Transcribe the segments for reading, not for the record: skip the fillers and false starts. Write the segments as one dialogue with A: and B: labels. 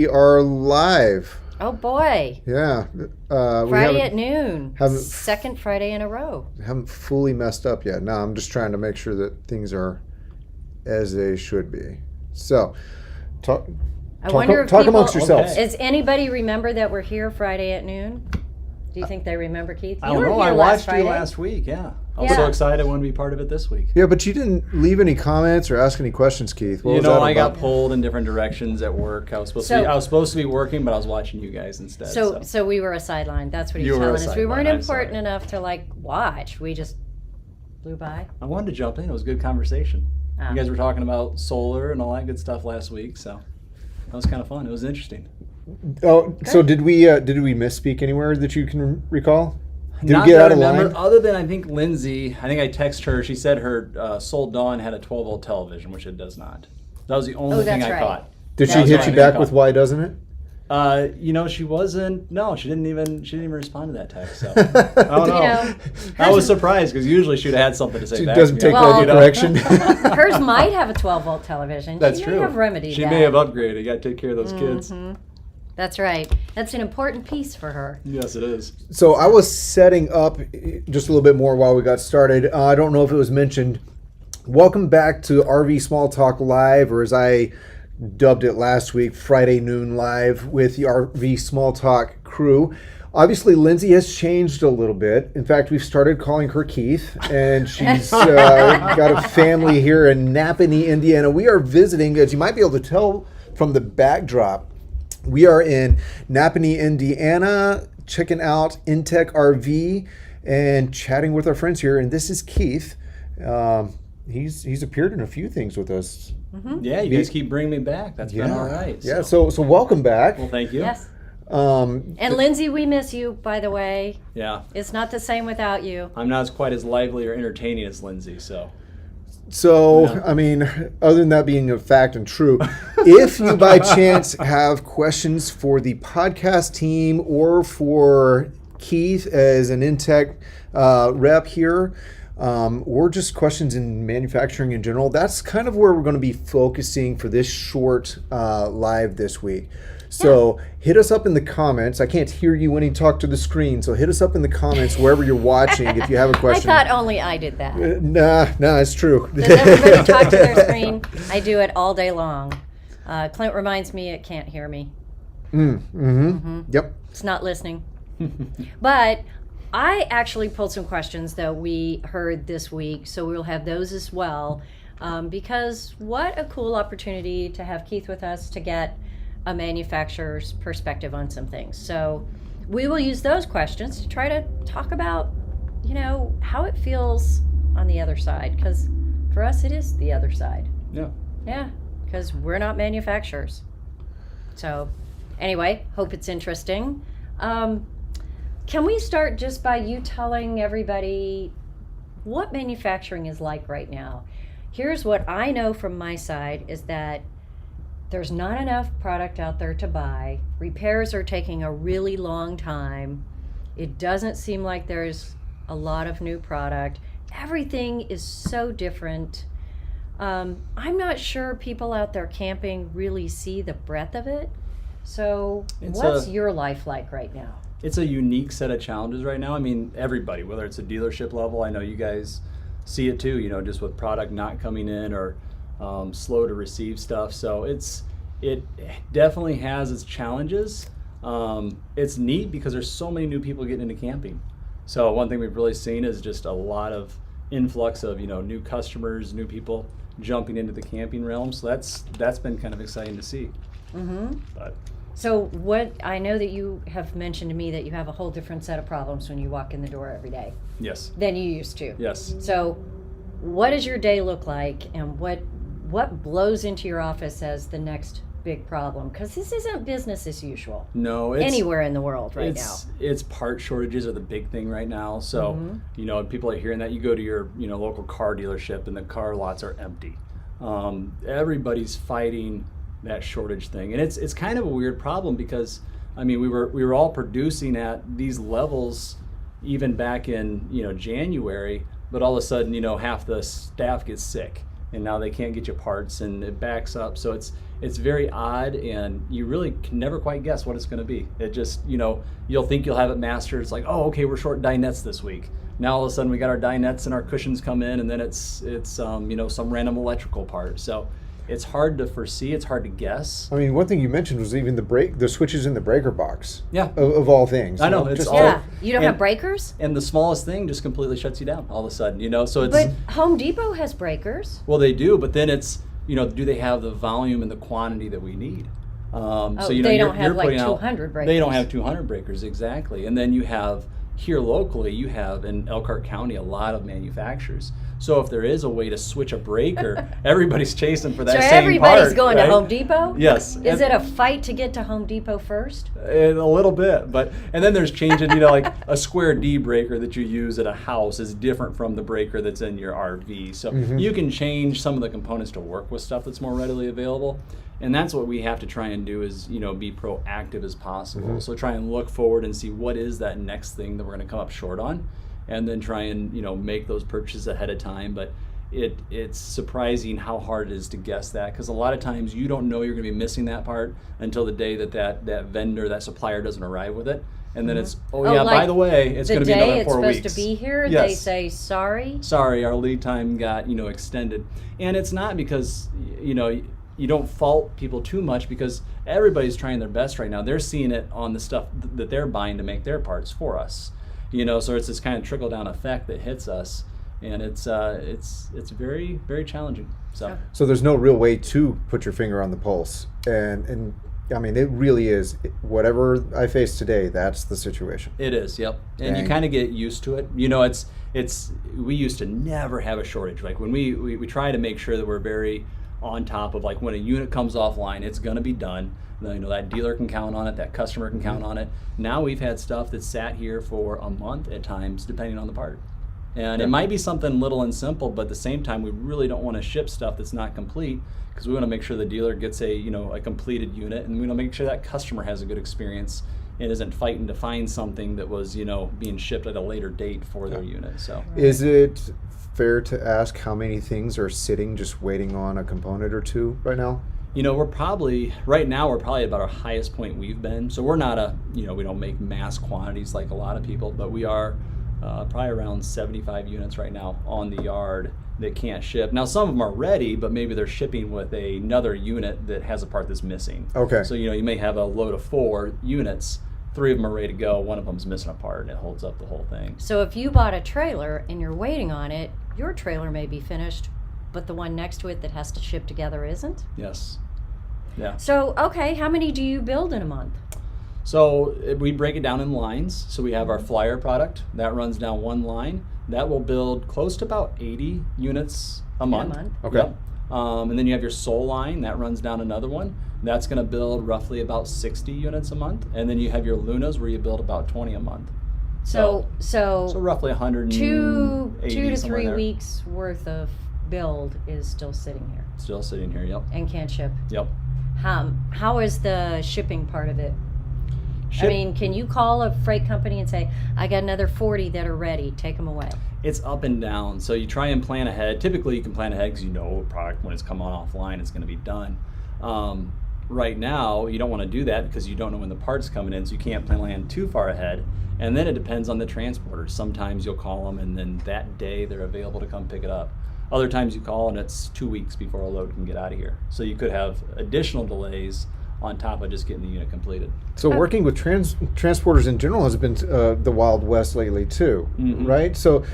A: We are live.
B: Oh boy.
A: Yeah.
B: Friday at noon.
A: Haven't,
B: Second Friday in a row.
A: haven't fully messed up yet. No, I'm just trying to make sure that things are as they should be. So, talk amongst yourselves.
B: Does anybody remember that we're here Friday at noon? Do you think they remember, Keith?
C: I don't know. I watched you last week, yeah. I was so excited I wanted to be part of it this week.
A: Yeah, but you didn't leave any comments or ask any questions, Keith. What was that
C: I
A: about?
C: got pulled in different directions at work. I was supposed to be working, but I was watching you guys instead.
B: So we were a sideline. That's what he's telling us. We weren't important enough to watch. We just blew by.
C: I wanted to jump in. It was a good conversation. You guys were talking about solar and all that good stuff last week, so that was kind of fun. It was interesting.
A: Oh, good. So did we misspeak anywhere that you can recall? Did
C: Not
A: we get
C: that
A: out of
C: I remember,
A: line?
C: other than I think Lindsay, I texted her, she said her Soul Dawn had a 12-volt television, which it does not. That was the only thing I caught.
A: Did she hit you back with why doesn't it?
C: She wasn't. No, she didn't even respond to that text. So I don't know. I was surprised because usually she'd have had something to say.
A: She
C: back
A: doesn't take that direction.
B: Hers might have a 12-volt television.
C: That's
B: she
C: true.
B: May have remedied
C: she
B: that.
C: may have upgraded. You got to take care of those kids.
B: That's right. That's an important piece for her.
C: Yes, it is.
A: So I was setting up just a little bit more while we got started. I don't know if it was mentioned. Welcome back to RV Small Talk Live, or as I dubbed it last week, Friday Noon Live with the RV Small Talk crew. Obviously, Lindsay has changed a little bit. In fact, we've started calling her Keith, and she's got a family here in Nappanee, Indiana. We are visiting, as you might be able to tell from the backdrop, we are in Nappanee, Indiana, checking out inTech RV and chatting with our friends here. And this is Keith. He's appeared in a few things with us.
B: Mm-hmm.
C: Yeah, you guys keep bringing me back. That's been all right.
A: Yeah, so welcome back.
C: Well, thank you.
B: Yes. And Lindsay, we miss you, by the way.
C: Yeah.
B: It's not the same without you.
C: I'm not quite as lively or entertaining as Lindsay, so.
A: So, I mean, other than that being a fact and true, if you by chance have questions for the podcast team or for Keith as an inTech rep here, or just questions in manufacturing in general, that's kind of where we're going to be focusing for this short live this week. So hit us up in the comments. I can't hear you when you talk to the screen, so hit us up in the comments wherever you're watching if you have a question.
B: I thought only I did that.
A: Nah, it's true.
B: Does everybody talk to their screen? I do it all day long. Clint reminds me it can't hear me.
A: Yep.
B: It's not listening. But I actually pulled some questions that we heard this week, so we'll have those as well. Because what a cool opportunity to have Keith with us to get a manufacturer's perspective on some things. So we will use those questions to try to talk about, how it feels on the other side. Because for us, it is the other side.
C: Yeah.
B: Yeah, because we're not manufacturers. So anyway, hope it's interesting. Can we start just by you telling everybody what manufacturing is like right now? Here's what I know from my side is that there's not enough product out there to buy. Repairs are taking a really long time. It doesn't seem like there's a lot of new product. Everything is so different. I'm not sure people out there camping really see the breadth of it. So what's your life like right now?
C: It's a unique set of challenges right now. I mean, everybody, whether it's a dealership level, I know you guys see it too, just with product not coming in or slow to receive stuff. So it definitely has its challenges. It's neat because there's so many new people getting into camping. So one thing we've really seen is just a lot of influx of new customers, new people jumping into the camping realm. So that's been kind of exciting to see.
B: Mm-hmm.
C: But
B: so what I know that you have mentioned to me that you have a whole different set of problems when you walk in the door every day.
C: Yes.
B: Than you used to.
C: Yes.
B: So what does your day look like, and what blows into your office as the next big problem? Because this isn't business as usual.
C: No, it's
B: anywhere in the world right now.
C: It's part shortages are the big thing right now. So people are hearing that. You go to your local car dealership and the car lots are empty. Everybody's fighting that shortage thing, and it's kind of a weird problem because we were all producing at these levels even back in January, but all of a sudden half the staff gets sick and now they can't get you parts and it backs up. So it's very odd, and you really can never quite guess what it's going to be. It just, you'll think you'll have it mastered. It's like, oh, okay, we're short dinettes this week. Now all of a sudden we got our dinettes and our cushions come in, and then it's some random electrical part. So it's hard to foresee. It's hard to guess.
A: I mean, one thing you mentioned was even the switches in the breaker box.
C: Yeah.
A: Of all things.
C: I know. It's
A: just
C: all,
B: Yeah, you don't have breakers?
C: And the smallest thing just completely shuts you down all of a sudden, So it's,
B: But Home Depot has breakers.
C: well, they do, but then it's, do they have the volume and the quantity that we need?
B: They don't have like 200 breakers.
C: They don't have 200 breakers, exactly. And then you have, here locally, you have in Elkhart County a lot of manufacturers. So if there is a way to switch a breaker, everybody's chasing for that
B: So
C: same part.
B: everybody's going
C: right?
B: to Home Depot?
C: Yes.
B: Is it a fight to get to Home Depot first?
C: A little bit, and then there's changing, like a square D breaker that you use at a house is different from the breaker that's in your RV. So you can change some of the components to work with stuff that's more readily available. And that's what we have to try and do is, be proactive as possible. So try and look forward and see what is that next thing that we're going to come up short on, and then try and, make those purchases ahead of time. But it's surprising how hard it is to guess that, because a lot of times you don't know you're going to be missing that part until the day that vendor, that supplier doesn't arrive with it. And then it's,
B: like
C: by the way, it's going to be another 4 weeks.
B: The day it's supposed to be here,
C: Yes.
B: they say, sorry,
C: our lead time got, extended. And it's not because, you don't fault people too much, because everybody's trying their best right now. They're seeing it on the stuff that they're buying to make their parts for us. So it's this kind of trickle down effect that hits us, and it's very, very challenging.
A: So there's no real way to put your finger on the pulse, and I mean, it really is whatever I face today. That's the situation.
C: It is, yep. And
A: Dang.
C: you kind of get used to it. It's we used to never have a shortage. Like when we try to make sure that we're very on top of, like, when a unit comes offline, it's going to be done. That dealer can count on it, that customer can count on it. Now we've had stuff that's sat here for a month at times, depending on the part. And it might be something little and simple, but at the same time, we really don't want to ship stuff that's not complete, because we want to make sure the dealer gets a completed unit, and we want to make sure that customer has a good experience and isn't fighting to find something that was, being shipped at a later date for their unit. So
A: Is it fair to ask how many things are sitting just waiting on a component or two right now?
C: we're probably about our highest point we've been. So we're not we don't make mass quantities like a lot of people, but we are probably around 75 units right now on the yard that can't ship. Now some of them are ready, but maybe they're shipping with another unit that has a part that's missing.
A: Okay.
C: So you may have a load of 4 units, 3 of them are ready to go, one of them's missing a part, and it holds up the whole thing.
B: So if you bought a trailer and you're waiting on it, your trailer may be finished, but the one next to it that has to ship together isn't?
C: Yes. Yeah.
B: So, okay, how many do you build in a month?
C: So we break it down in lines. So we have our flyer product that runs down one line. That will build close to about 80 units a month.
A: Okay.
C: Yep. And then you have your Soul line that runs down another one. That's going to build roughly about 60 units a month. And then you have your Lunas where you build about 20 a month.
B: So
C: roughly 180.
B: 2 to
C: somewhere
B: 3
C: there.
B: weeks worth of build is still sitting here
C: Still sitting here. Yep.
B: and can't ship.
C: Yep.
B: How is the shipping part of it? I
C: Ship-
B: mean, can you call a freight company and say, I got another 40 that are ready, take them away?
C: It's up and down. So you try and plan ahead. Typically you can plan ahead because a product, when it's come on offline, it's going to be done. Right now, you don't want to do that because you don't know when the part's coming in, so you can't plan too far ahead. And then it depends on the transporter. Sometimes you'll call them and then that day they're available to come pick it up. Other times you call and it's 2 weeks before a load can get out of here. So you could have additional delays on top of just getting the unit completed.
A: So working with transporters in general has been the Wild West lately too, right? So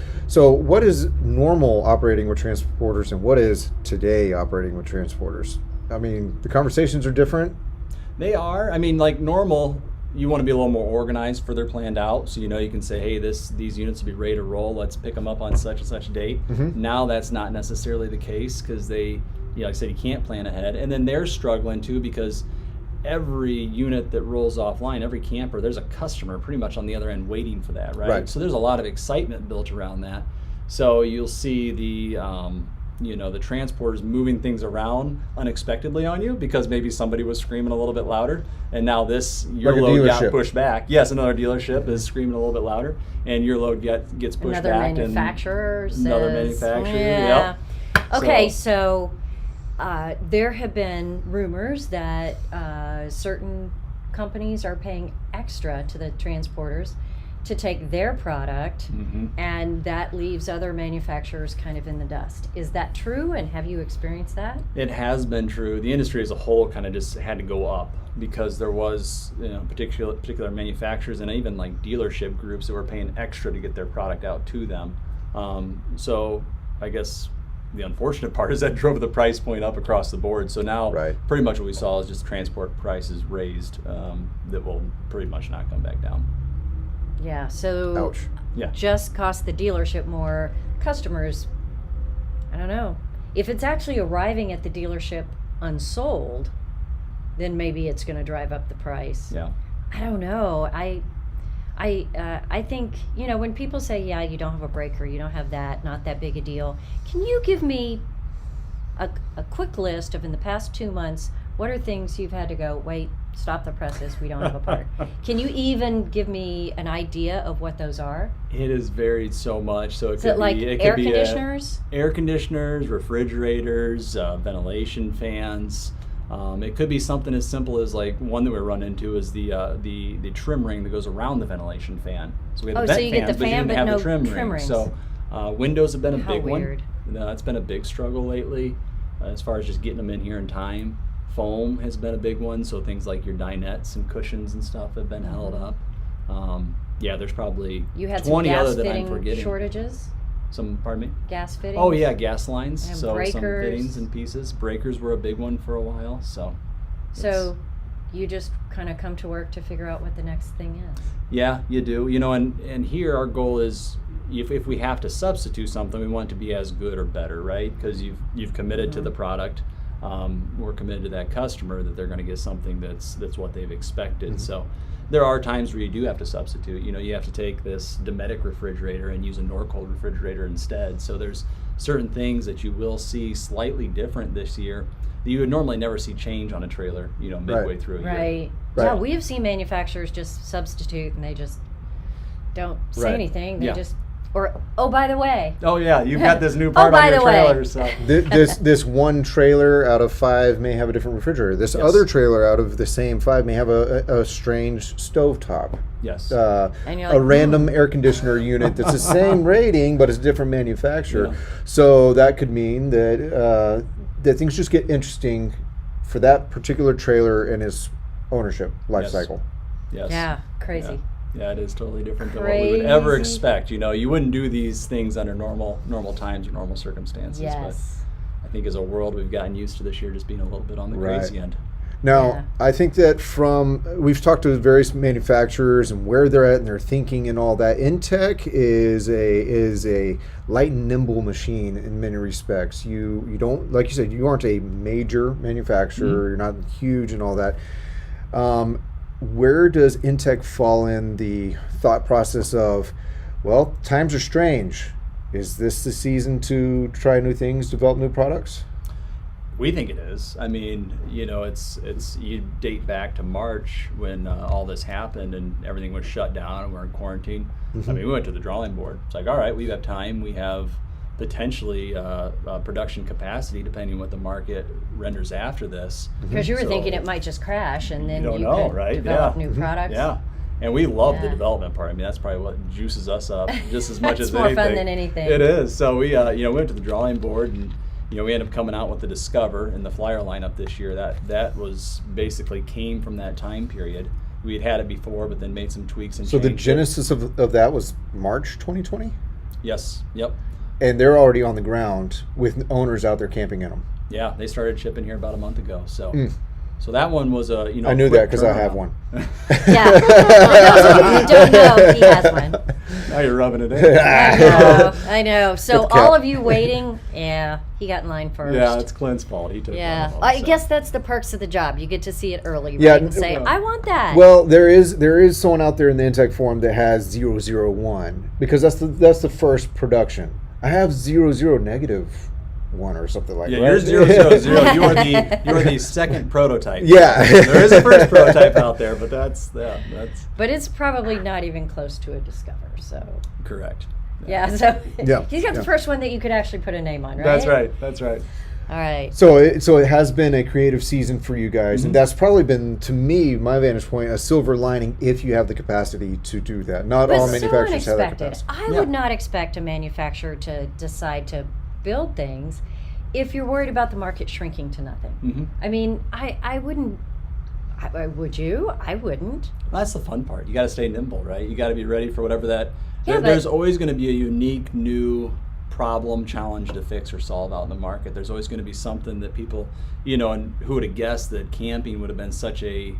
A: what is normal operating with transporters and what is today operating with transporters? I mean, the conversations are different.
C: They are. I mean, like normal, you want to be a little more organized, further planned out. So you can say, hey, these units will be ready to roll. Let's pick them up on such and such date. Now that's not necessarily the case because they, like I said, you can't plan ahead. And then they're struggling too because every unit that rolls offline, every camper, there's a customer pretty much on the other end waiting for that, right? So there's a lot of excitement built around that. So you'll see the transporters moving things around unexpectedly on you because maybe somebody was screaming a little bit louder, and now your
A: Like a
C: load got
A: dealership.
C: pushed back. Yes, another dealership is screaming a little bit louder, and your load gets pushed
B: Another
C: back.
B: manufacturer
C: and
B: says,
C: another manufacturer.
B: yeah.
C: Yep.
B: Okay, so there have been rumors that certain companies are paying extra to the transporters to take their product, and that leaves other manufacturers kind of in the dust. Is that true, and have you experienced that?
C: It has been true. The industry as a whole kind of just had to go up because there was, particular manufacturers and even like dealership groups that were paying extra to get their product out to them. So I guess the unfortunate part is that drove the price point up across the board. So now pretty much what we saw is just transport prices raised that will pretty much not come back down.
B: Yeah, so
A: Ouch.
C: Yeah.
B: just cost the dealership more. Customers, I don't know. If it's actually arriving at the dealership unsold, then maybe it's going to drive up the price.
C: Yeah.
B: I don't know. I think, when people say, yeah, you don't have a breaker, you don't have that, not that big a deal, can you give me a quick list of in the past 2 months, what are things you've had to go, wait, stop the presses, we don't have a part? Can you even give me an idea of what those are?
C: It has varied so much. So
B: Is it like air conditioners?
C: Air conditioners, refrigerators, ventilation fans. It could be something as simple as like one that we run into is the trim ring that goes around the ventilation fan. So we have the vent
B: so you get
C: fans,
B: the
C: but you
B: fan,
C: didn't
B: but
C: have the
B: no
C: trim
B: trim
C: ring.
B: rings.
C: So windows have been a
B: How
C: big
B: weird.
C: one. It's been a big struggle lately as far as just getting them in here in time. Foam has been a big one. So things like your dinettes and cushions and stuff have been held up. There's probably
B: You had some
C: 20
B: gas
C: other that I'm
B: fitting
C: forgetting.
B: shortages?
C: Pardon me?
B: Gas fittings?
C: Oh yeah, gas lines.
B: And
C: So some
B: breakers.
C: fittings and pieces. Breakers were a big one for a while. So
B: you just kind of come to work to figure out what the next thing is.
C: yeah, you do. And here our goal is if we have to substitute something, we want it to be as good or better, right? Because you've committed to the product. We're committed to that customer that they're going to get something that's what they've expected. So there are times where you do have to substitute. You have to take this Dometic refrigerator and use a Norcold refrigerator instead. So there's certain things that you will see slightly different this year that you would normally never see change on a trailer, midway through a year.
B: Right. Yeah, we have seen manufacturers just substitute and they just don't say anything. They just, oh, by the way.
C: Oh yeah, you've got this new part on your trailer. So
A: This one trailer out of 5 may have a different refrigerator. This other trailer out of the same 5 may have a strange stovetop.
C: Yes.
B: And you're like,
A: a random air conditioner unit that's the same rating, but it's a different manufacturer.
C: Yeah.
A: So that could mean that things just get interesting for that particular trailer and its ownership life cycle.
C: Yes.
B: Yeah, crazy.
C: Yeah, it is totally different than what we would ever expect. You wouldn't do these things under normal times or normal circumstances.
B: Yes.
C: But I think as a world, we've gotten used to this year just being a little bit on the crazy end.
A: Now, I think that we've talked to various manufacturers and where they're at and their thinking and all that. inTech is a light and nimble machine in many respects. You don't, like you said, you aren't a major manufacturer. You're not huge and all that. Where does inTech fall in the thought process of, well, times are strange. Is this the season to try new things, develop new products?
C: We think it is. I mean, it's you date back to March when all this happened and everything was shut down and we're in quarantine. I mean, we went to the drawing board. It's like, all right, we have time. We have potentially production capacity depending on what the market renders after this.
B: Because you were thinking it might just crash and then you could
C: right?
B: develop new products.
C: Yeah. And we love the development part. I mean, that's probably what juices us up just as much as anything.
B: It's more fun than anything.
C: It is. So we went to the drawing board and we ended up coming out with the Discover and the Flyer lineup this year. That was basically came from that time period. We had it before, but then made some tweaks and
A: So the
C: changed
A: genesis of that was March 2020?
C: Yes. Yep.
A: And they're already on the ground with owners out there camping in them.
C: Yeah, they started shipping here about a month ago. So so that one was a
A: I knew that because I have one.
B: Yeah. You don't know, he has one.
C: Now you're rubbing it in.
B: I know. So all of you waiting, he got in line first.
C: Yeah, it's Clint's fault. He took
B: Yeah,
C: one.
B: I guess that's the perks of the job. You get to see it early,
A: Yeah,
B: right? And say, I want that.
A: Well, there is someone out there in the inTech forum that has 001 because that's the first production. I have 00 negative 1 or something like that.
C: Yeah, you're 000. You are the second prototype.
A: Yeah.
C: There is a first prototype out there, but that's.
B: But it's probably not even close to a Discover, so.
C: Correct.
B: Yeah, so
A: Yeah,
B: he's got the first one that you could actually put a name on, right?
C: That's right. That's right.
B: All right.
A: So it has been a creative season for you guys, and that's probably been, to me, my vantage point, a silver lining if you have the capacity to do that. Not
B: But
A: all
B: so
A: manufacturers have that
B: unexpected.
A: capacity.
B: I would not expect a manufacturer to decide to build things if you're worried about the market shrinking to nothing.
C: Mm-hmm.
B: I mean, I wouldn't. Would you? I wouldn't.
C: Well, that's the fun part. You got to stay nimble, right? You got to be ready for whatever that.
B: Yeah,
C: there's always going to be a unique new problem, challenge to fix or solve out in the market. There's always going to be something that people, and who would have guessed that camping would have been such a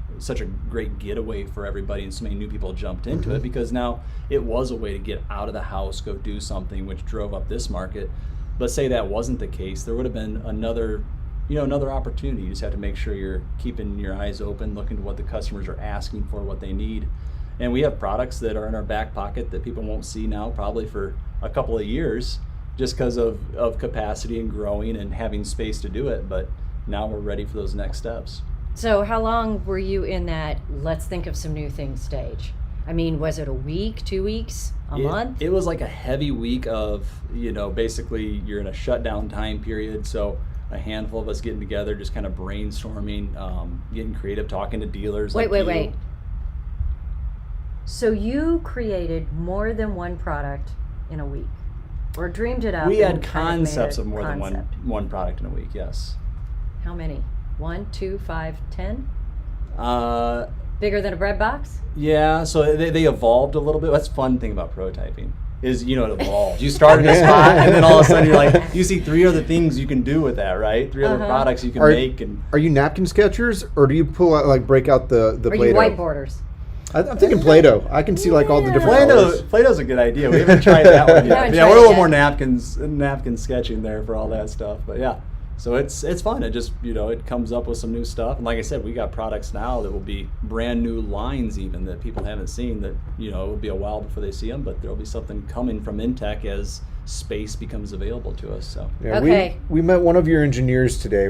C: great getaway for everybody, and so many new people jumped into it because now it was a way to get out of the house, go do something, which drove up this market. But say that wasn't the case, there would have been another opportunity. You just have to make sure you're keeping your eyes open, looking to what the customers are asking for, what they need. And we have products that are in our back pocket that people won't see now probably for a couple of years, just because of capacity and growing and having space to do it. But now we're ready for those next steps.
B: So how long were you in that let's think of some new things stage? I mean, was it a week, 2 weeks, a month?
C: It was like a heavy week of, basically you're in a shutdown time period. So a handful of us getting together, just kind of brainstorming, getting creative, talking to dealers.
B: Wait. So you created more than one product in a week? Or dreamed it up?
C: We
B: and
C: had
B: kind
C: concepts
B: made
C: of more than one product in a week, yes.
B: How many? 1, 2, 5, 10?
C: Uh,
B: Bigger than a bread box?
C: yeah, so they evolved a little bit. That's the fun thing about prototyping is, it evolves. You start in a spot, and then all of a sudden you're like, you see 3 other things you can do with that, right? 3 other products you can make. And
A: Are you napkin sketchers, or do you pull out, break out the
B: Are
A: Play-Doh?
B: you whiteboarders?
A: I'm thinking Play-Doh. I can see all the different colors.
C: Play-Doh's a good idea. We haven't tried that one yet.
B: haven't
C: Yeah,
B: tried
C: we're a
B: it
C: little
B: yet.
C: more napkin sketching there for all that stuff. But yeah, so it's fun. It just it comes up with some new stuff. And like I said, we got products now that will be brand new lines even that people haven't seen. That it will be a while before they see them, but there'll be something coming from inTech as space becomes available to us. So
A: Yeah,
B: Okay.
A: we met one of your engineers today,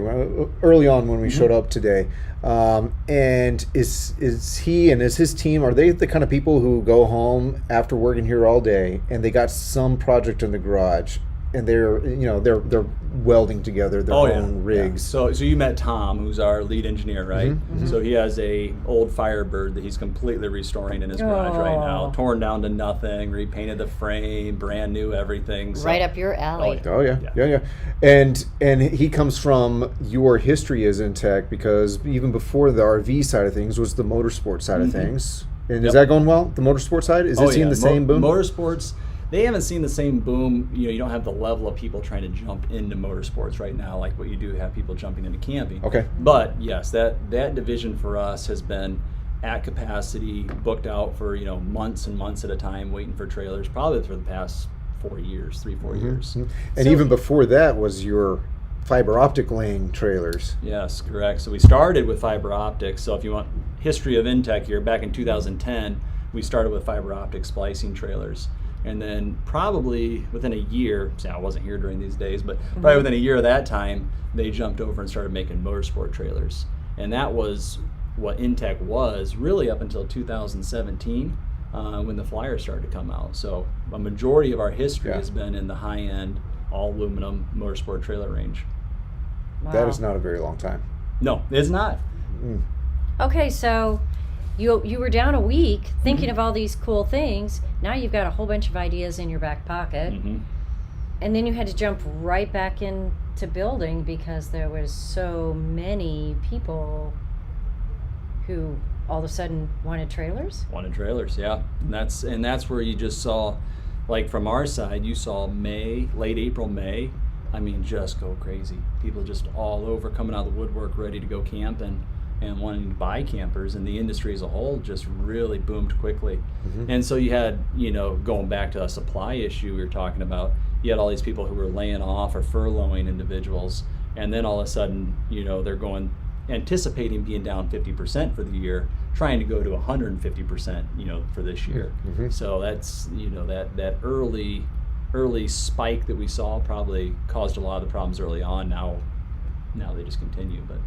A: early on when we showed up today. And is he and is his team, are they the kind of people who go home after working here all day and they got some project in the garage and they're welding together their own rigs?
C: So you met Tom, who's our lead engineer, right? So he has a old Firebird that he's completely restoring in his garage right now, torn down to nothing, repainted the frame, brand new everything. So,
B: Right up your alley.
A: Oh yeah. And he comes from your history as inTech, because even before the RV side of things was the motorsport side of things. And is that going well? The motorsport side, is it seeing the same boom?
C: Motorsports. They haven't seen the same boom. You don't have the level of people trying to jump into motorsports right now like what you do have people jumping into camping.
A: Okay.
C: But yes, that division for us has been at capacity, booked out for months and months at a time, waiting for trailers, probably for the past 4 years, 3-4 years.
A: And even before that was your fiber optic laying trailers.
C: Yes, correct. So we started with fiber optics. So if you want history of inTech here, back in 2010, we started with fiber optic splicing trailers. And then probably within a year, I wasn't here during these days, but probably within a year of that time, they jumped over and started making motorsport trailers. And that was what inTech was really up until 2017 when the Flyer started to come out. So a majority of our history has been in the high-end, all aluminum motorsport trailer range.
B: Wow.
A: That is not a very long time.
C: No, it's not.
B: Okay, so you were down a week thinking of all these cool things. Now you've got a whole bunch of ideas in your back pocket. And then you had to jump right back into building because there was so many people who all of a sudden wanted trailers.
C: Wanted trailers, yeah. And that's where you just saw, like from our side, you saw late April, May, just go crazy. People just all over coming out of the woodwork ready to go camping and wanting to buy campers, and the industry as a whole just really boomed quickly. And so you had, going back to a supply issue we were talking about, you had all these people who were laying off or furloughing individuals, and then all of a sudden, they're anticipating being down 50% for the year, trying to go to 150%, for this year. So that's, that early spike that we saw probably caused a lot of the problems early on. Now they just continue, but.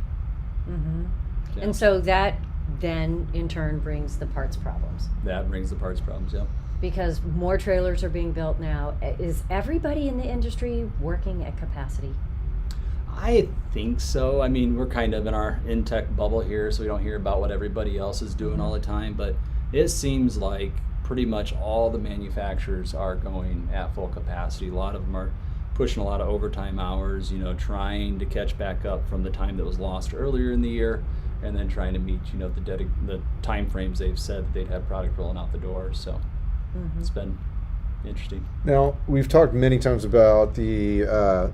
C: Yeah.
B: And so that then in turn brings the parts problems.
C: That brings the parts problems, yeah.
B: Because more trailers are being built now. Is everybody in the industry working at capacity?
C: I think so. I mean, we're kind of in our inTech bubble here, so we don't hear about what everybody else is doing all the time, but it seems like pretty much all the manufacturers are going at full capacity. A lot of them are pushing a lot of overtime hours, trying to catch back up from the time that was lost earlier in the year, and then trying to meet, the time frames they've said that they'd have product rolling out the door. So it's been interesting.
A: Now, we've talked many times about the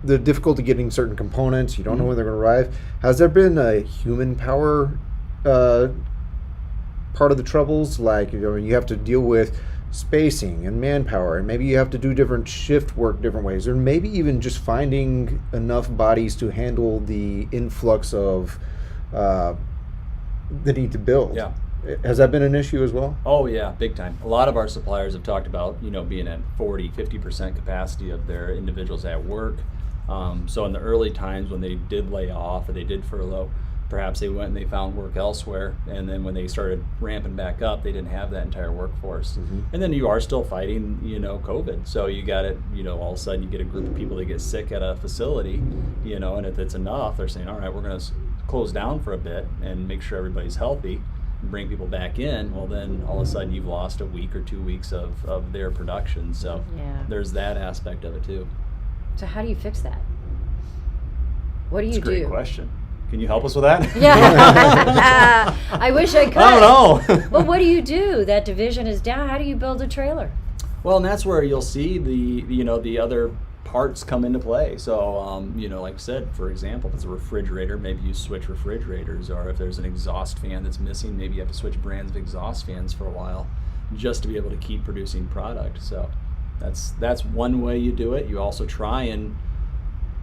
A: difficulty getting certain components. You don't know when they're going to arrive. Has there been a human power part of the troubles? Like, you have to deal with spacing and manpower, and maybe you have to do different shift work different ways, or maybe even just finding enough bodies to handle the influx of the need to build.
C: Yeah.
A: Has that been an issue as well?
C: Oh yeah, big time. A lot of our suppliers have talked about, being at 40-50% capacity of their individuals at work. So in the early times when they did lay off or they did furlough, perhaps they went and they found work elsewhere, and then when they started ramping back up, they didn't have that entire workforce. And then you are still fighting, COVID. So you got it, all of a sudden you get a group of people that get sick at a facility, and if it's enough, they're saying, all right, we're going to close down for a bit and make sure everybody's healthy and bring people back in. Well, then all of a sudden you've lost a week or 2 weeks of their production. So there's that aspect of it too.
B: So how do you fix that? What do you
C: That's a great
B: do?
C: question. Can you help us with that?
B: Yeah, I wish I could.
C: I don't know.
B: But what do you do? That division is down. How do you build a trailer?
C: Well, and that's where you'll see the other parts come into play. So, like I said, for example, if it's a refrigerator, maybe you switch refrigerators, or if there's an exhaust fan that's missing, maybe you have to switch brands of exhaust fans for a while just to be able to keep producing product. So that's one way you do it. You also try and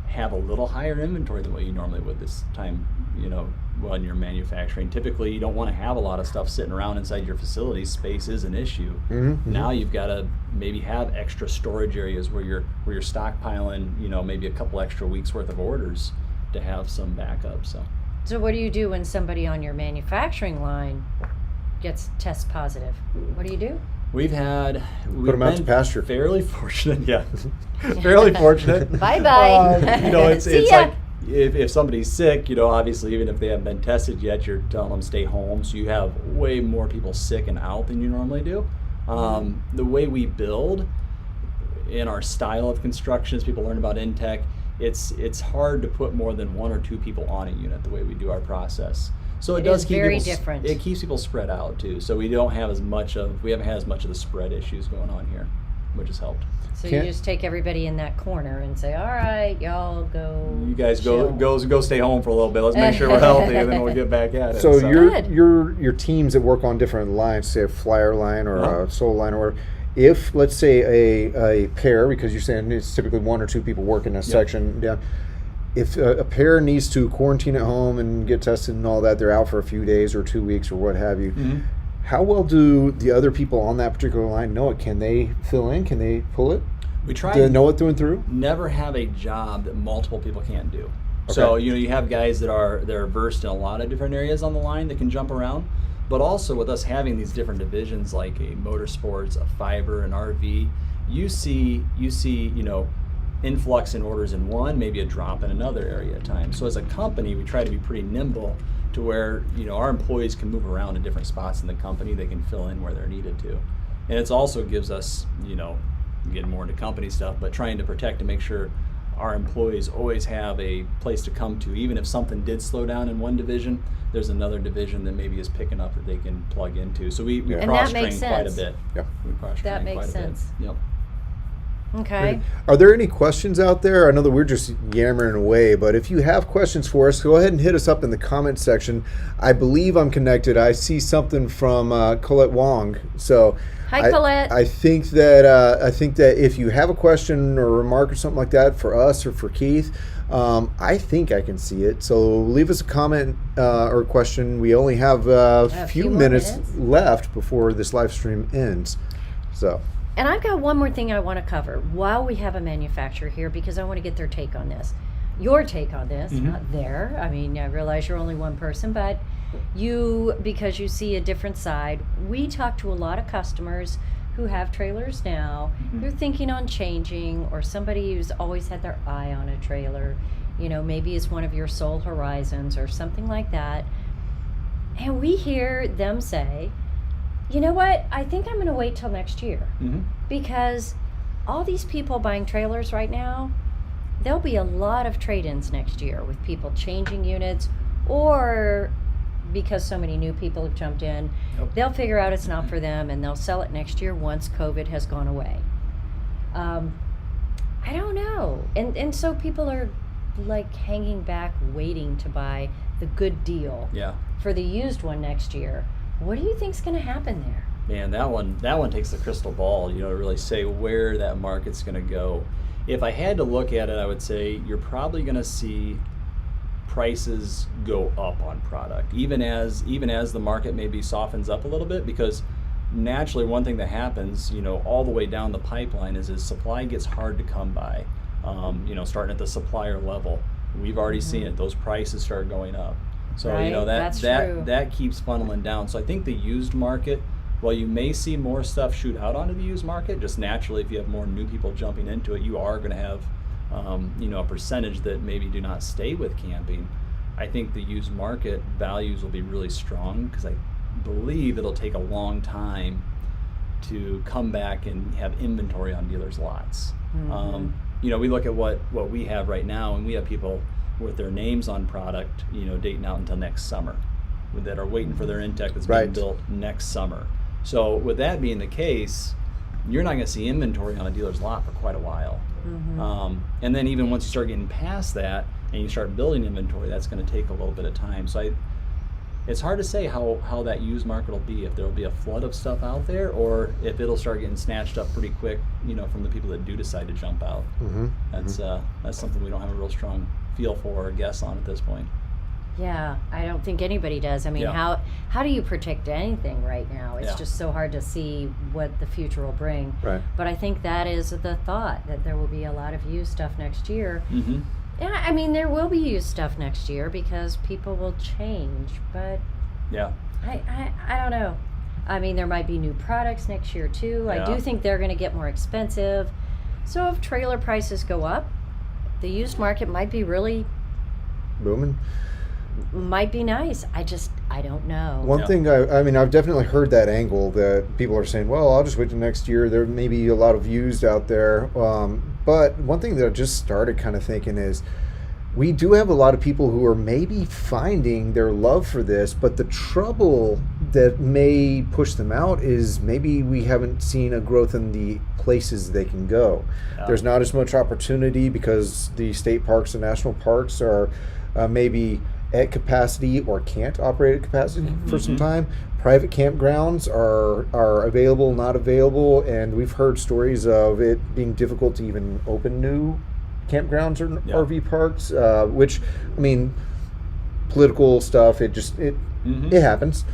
C: have a little higher inventory than what you normally would this time, when you're manufacturing. Typically, you don't want to have a lot of stuff sitting around inside your facility. Space is an issue. Now you've got to maybe have extra storage areas where you're stockpiling, maybe a couple extra weeks worth of orders to have some backup.
B: So what do you do when somebody on your manufacturing line gets test positive? What do you do?
A: Put them out to pasture.
C: Fairly fortunate, yeah. Fairly fortunate.
B: Bye-bye.
C: It's
B: See ya.
C: like if somebody's sick, obviously even if they haven't been tested yet, you're telling them stay home. So you have way more people sick and out than you normally do. The way we build in our style of construction, as people learn about inTech, it's hard to put more than 1 or 2 people on a unit the way we do our process. So it does keep
B: very
C: people,
B: different.
C: It keeps people spread out too. So we haven't had as much of the spread issues going on here, which has helped.
B: So you just take everybody in that corner and say, all right, y'all go.
C: You guys
B: chill.
C: go stay home for a little bit. Let's make sure we're healthy, and then we'll get back at it.
A: So
B: Good.
A: your teams that work on different lines, say a flyer line or a soul line, or if let's say a pair, because you're saying it's typically 1 or 2 people working a section, if a pair needs to quarantine at home and get tested and all that, they're out for a few days or 2 weeks or what have you. How well do the other people on that particular line know it? Can they fill in? Can they pull it?
C: We try
A: to know it through and through.
C: Never have a job that multiple people can't do.
A: Okay.
C: So you have guys that are versed in a lot of different areas on the line that can jump around. But also with us having these different divisions like a motorsports, a fiber, an RV, you see influx in orders in one, maybe a drop in another area at times. So as a company, we try to be pretty nimble to where our employees can move around in different spots in the company. They can fill in where they're needed to, and it also gives us getting more into company stuff, but trying to protect and make sure our employees always have a place to come to. Even if something did slow down in one division, there's another division that maybe is picking up that they can plug into. So we cross-train quite a bit.
A: Yeah.
C: We cross-train
B: That makes
C: quite a
B: sense.
C: bit. Yep.
B: Okay.
A: Are there any questions out there? I know that we're just yammering away, but if you have questions for us, go ahead and hit us up in the comments section. I believe I'm connected. I see something from Colette Wong. So
B: Hi, Colette.
A: I think that if you have a question or remark or something like that for us or for Keith, I think I can see it. So leave us a comment or question. We only have a few minutes left before this live stream ends. So.
B: And I've got one more thing I want to cover while we have a manufacturer here, because I want to get their take on this. Your take on this, not their. I mean, I realize you're only one person, but because you see a different side. We talk to a lot of customers who have trailers now, who are thinking on changing, or somebody who's always had their eye on a trailer. maybe it's one of your Soul Horizons or something like that. And we hear them say, you know what, I think I'm going to wait till next year. Because all these people buying trailers right now, there'll be a lot of trade-ins next year with people changing units, or because so many new people have jumped in, they'll figure out it's not for them and they'll sell it next year once COVID has gone away. I don't know. And so people are like hanging back, waiting to buy the good deal for the used one next year. What do you think's going to happen there?
C: Man, that one takes the crystal ball, to really say where that market's going to go. If I had to look at it, I would say you're probably going to see prices go up on product, even as the market maybe softens up a little bit, because naturally one thing that happens, all the way down the pipeline is supply gets hard to come by. Starting at the supplier level, we've already seen it. Those prices start going up. So that keeps funneling down. So I think the used market, while you may see more stuff shoot out onto the used market, just naturally, if you have more new people jumping into it, you are going to have, a percentage that maybe do not stay with camping. I think the used market values will be really strong, because I believe it'll take a long time to come back and have inventory on dealers' lots. We look at what we have right now, and we have people with their names on product, dating out until next summer, that are waiting for their inTech that's being built next summer. So with that being the case, you're not going to see inventory on a dealer's lot for quite a while. And then even once you start getting past that and you start building inventory, that's going to take a little bit of time. So it's hard to say how that used market will be, if there will be a flood of stuff out there, or if it'll start getting snatched up pretty quick, from the people that do decide to jump out. That's something we don't have a real strong feel for or guess on at this point.
B: Yeah, I don't think anybody does. I mean, how do you predict anything right now? It's just so hard to see what the future will bring.
A: Right.
B: But I think that is the thought, that there will be a lot of used stuff next year. Yeah, I mean, there will be used stuff next year because people will change. But I don't know. I mean, there might be new products next year too. I do think they're going to get more expensive. So if trailer prices go up, the used market might be really
A: booming.
B: Might be nice. I don't know.
A: One thing, I've definitely heard that angle, that people are saying, well, I'll just wait till next year. There may be a lot of used out there. But one thing that I just started kind of thinking is, we do have a lot of people who are maybe finding their love for this, but the trouble that may push them out is maybe we haven't seen a growth in the places they can go. There's not as much opportunity because the state parks and national parks are maybe at capacity or can't operate at capacity for some time. Private campgrounds are available, not available, and we've heard stories of it being difficult to even open new campgrounds or RV parks, which, political stuff, it happens.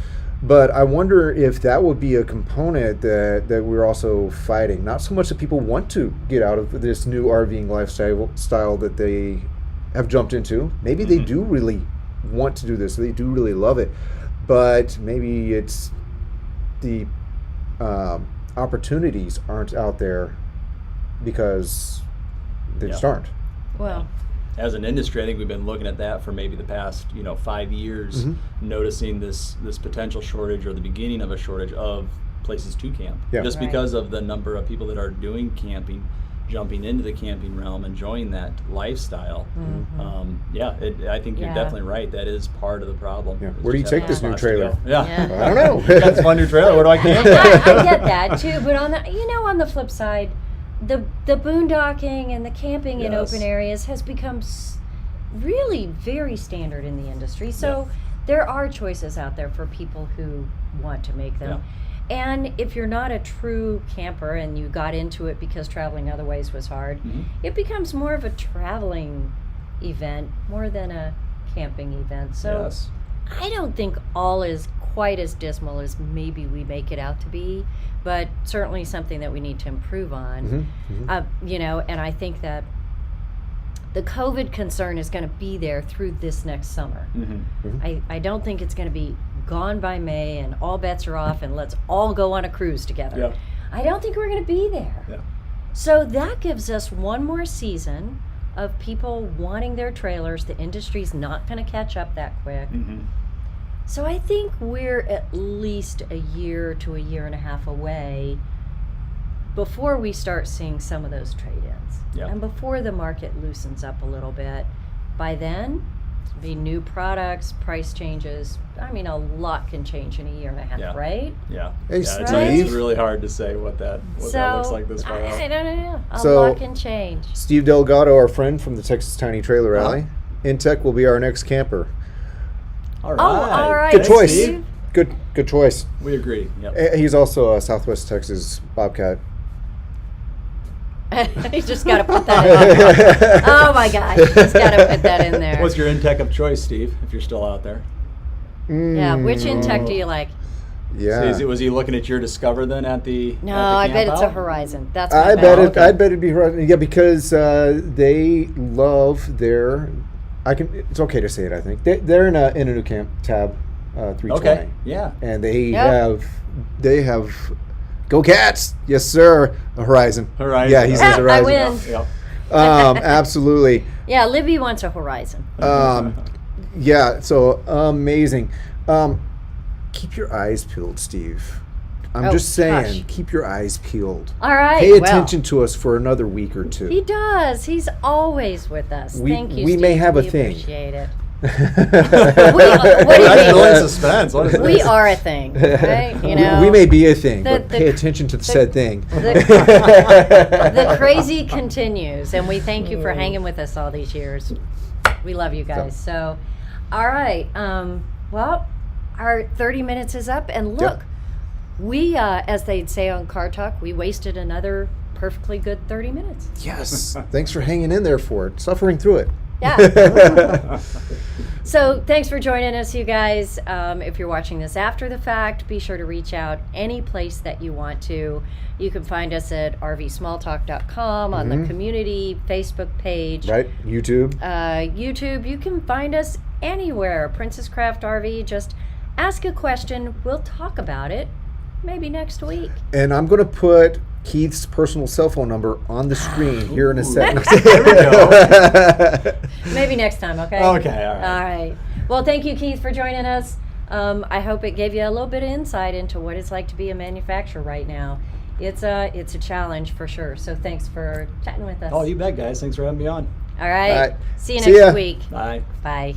A: But I wonder if that would be a component that we're also fighting. Not so much that people want to get out of this new RVing lifestyle that they have jumped into. Maybe they do really want to do this. They do really love it. But maybe it's the opportunities aren't out there because they just aren't.
B: Well,
C: as an industry, I think we've been looking at that for maybe the past 5 years, noticing this potential shortage, or the beginning of a shortage of places to camp, just because of the number of people that are doing camping, jumping into the camping realm, enjoying that lifestyle. I think you're definitely right. That is part of the problem.
A: Where do you take this new trailer?
B: Yeah.
A: I don't know.
C: That's a fun new trailer. Where do I camp?
B: I get that too, but on the flip side, the boondocking and the camping in open areas has become really very standard in the industry. So there are choices out there for people who want to make them. And if you're not a true camper and you got into it because traveling otherwise was hard, it becomes more of a traveling event more than a camping event. So I don't think all is quite as dismal as maybe we make it out to be, but certainly something that we need to improve on. And I think that the COVID concern is going to be there through this next summer. I don't think it's going to be gone by May and all bets are off and let's all go on a cruise together. I don't think we're going to be there. So that gives us one more season of people wanting their trailers. The industry's not going to catch up that quick.
C: Mm-hmm.
B: So I think we're at least a year to a year and a half away before we start seeing some of those trade-ins.
C: Yeah.
B: And before the market loosens up a little bit. By then, be new products, price changes. I mean, a lot can change in a year and a half,
C: Yeah.
B: right?
C: Yeah.
A: Hey,
C: Yeah,
A: Steve.
C: it's really hard to say what that looks like this far out.
B: I don't know. A
A: So-
B: lot can change.
A: Steve Delgado, our friend from the Texas Tiny Trailer
C: Uh-huh.
A: Rally. inTech will be our next camper.
C: All right.
B: all right.
A: Good
C: Thanks,
A: choice.
C: Steve.
A: Good choice.
C: We agree. Yep.
A: He's also a Southwest Texas Bobcat.
B: You just got to put that in. Oh my gosh, just got to put that in there.
C: What's your inTech of choice, Steve, if you're still out there?
B: Yeah, which inTech do you like?
A: Yeah.
C: So was he looking at your Discover then at the
B: No,
C: at the
B: I bet
C: camp
B: it's a
C: out?
B: Horizon. That's my
A: I
B: bet.
A: bet it.
C: Okay.
A: I bet it'd be Horizon. Yeah, because they love their. It's okay to say it. I think they're in a new camp tab, 320.
C: Okay. Yeah.
A: And they
B: Yep.
A: have. Go Cats! Yes, sir. A Horizon.
C: Horizon.
A: Yeah, he says
B: I
A: Horizon.
B: win.
C: Yep.
A: Absolutely.
B: Yeah, Libby wants a Horizon.
A: Yeah. So amazing. Keep your eyes peeled, Steve. I'm
B: Oh,
A: just saying,
B: gosh.
A: keep your eyes peeled.
B: All right.
A: Pay
B: well,
A: attention to us for another week or two.
B: He does. He's always with us.
A: We-
B: Thank you,
A: we
B: Steve.
A: may have a
B: We
A: thing.
B: Appreciate it.
A: what
B: do you mean?
C: Really suspense. What is
B: We
C: this?
B: are a thing, right? You know,
A: we may be a thing,
B: The-
A: but
B: the-
A: pay attention to said thing.
B: the crazy continues, and we thank you for hanging with us all these years. We love you guys. So, all right. Well, our 30 minutes is up, and look, we, as they'd say on Car Talk, we wasted another perfectly good 30 minutes.
A: Yes. Thanks for hanging in there for it, suffering through it.
B: Yeah. So thanks for joining us, you guys. If you're watching this after the fact, be sure to reach out any place that you want to. You can find us at rvsmalltalk.com, on the community Facebook page.
A: Right? YouTube.
B: YouTube. You can find us anywhere. Princess Craft RV. Just ask a question. We'll talk about it maybe next week.
A: And I'm going to put Keith's personal cell phone number on the screen here in a second.
C: There we go.
B: Maybe next time, okay?
C: Okay, all right.
B: All right. Well, thank you, Keith, for joining us. I hope it gave you a little bit of insight into what it's like to be a manufacturer right now. It's a challenge for sure. So thanks for chatting with us.
C: Oh, you bet, guys. Thanks for having me on.
B: All right.
A: All right.
B: See you
A: See
B: next
A: ya.
B: week.
C: Bye.
B: Bye.